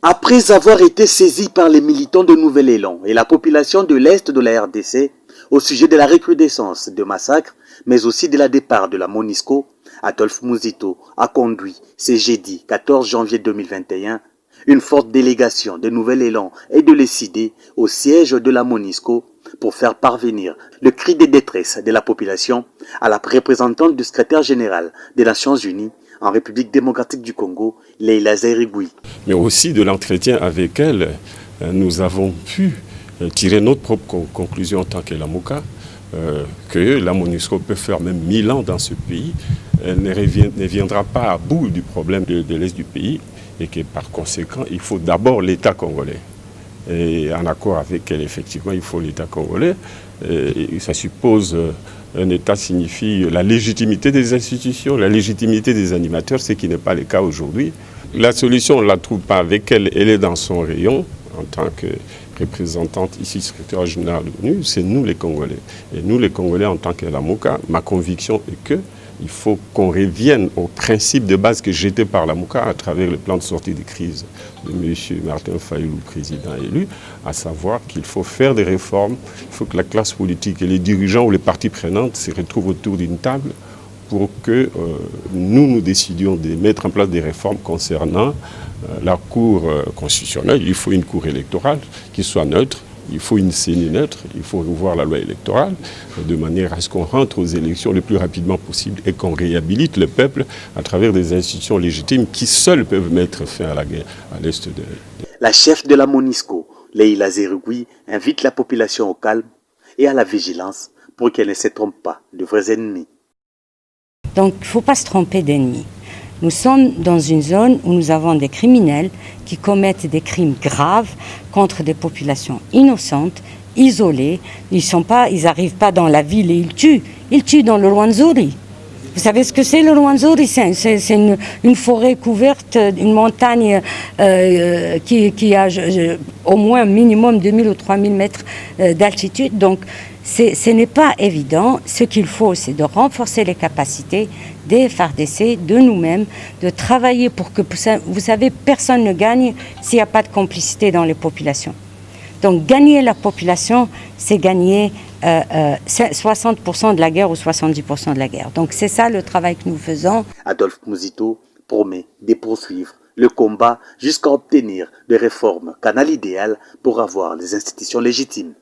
Après avoir été saisi par les militants de Nouvel Élan et la population de l'Est de la RDC au sujet de la recrudescence de massacres, mais aussi de la départ de la MONUSCO, Adolphe Muzito a conduit ce jeudi 14 janvier 2021 une forte délégation de Nouvel Élan et de l'ECD au siège de la MONUSCO pour faire parvenir le cri de détresse de la population à la représentante du secrétaire général des Nations Unies en République démocratique du Congo, Leila Zerigui. Mais aussi de l'entretien avec elle, nous avons pu tirer notre propre conclusion en tant que Lamuka, que la MONUSCO peut faire même 1000 ans dans ce pays, elle ne viendra pas à bout du problème de l'Est du pays et que par conséquent, il faut d'abord l'État congolais. Et en accord avec elle, effectivement, il faut l'État congolais. Et ça suppose, un État signifie la légitimité des institutions, la légitimité des animateurs, ce qui n'est pas le cas aujourd'hui. La solution, on ne la trouve pas avec elle, elle est dans son rayon en tant que représentante ici, secrétaire général de l'ONU, c'est nous les Congolais. Et nous les Congolais, en tant que Lamuka, ma conviction est que il faut qu'on revienne au principe de base que j'étais par Lamuka à travers le plan de sortie de crise de M. Martin Fayulu, président élu, à savoir qu'il faut faire des réformes, il faut que la classe politique et les dirigeants ou les parties prenantes se retrouvent autour d'une table pour que nous décidions de mettre en place des réformes concernant la Cour constitutionnelle. Il faut une Cour électorale qui soit neutre. Il faut une CENI neutre, il faut revoir la loi électorale de manière à ce qu'on rentre aux élections le plus rapidement possible et qu'on réhabilite le peuple à travers des institutions légitimes qui seules peuvent mettre fin à la guerre à l'est de... La chef de la MONUSCO, Leila Zerigui, invite la population au calme et à la vigilance pour qu'elle ne se trompe pas de vrais ennemis. Donc il ne faut pas se tromper d'ennemis. Nous sommes dans une zone où nous avons des criminels qui commettent des crimes graves contre des populations innocentes, isolées. Ils n'arrivent pas dans la ville et ils tuent. Ils tuent dans le Rwenzori. Vous savez ce que c'est le Rwenzori? C'est une forêt couverte, une montagne qui a au moins minimum 2000 ou 3000 mètres d'altitude. Donc ce n'est pas évident. Ce qu'il faut, c'est de renforcer les capacités des FARDC, de nous-mêmes, de travailler pour que, vous savez, personne ne gagne s'il n'y a pas de complicité dans les populations. Donc gagner la population, c'est gagner 60% de la guerre ou 70% de la guerre. Donc c'est ça le travail que nous faisons. Adolphe Muzito promet de poursuivre le combat jusqu'à obtenir des réformes, canal idéal pour avoir les institutions légitimes.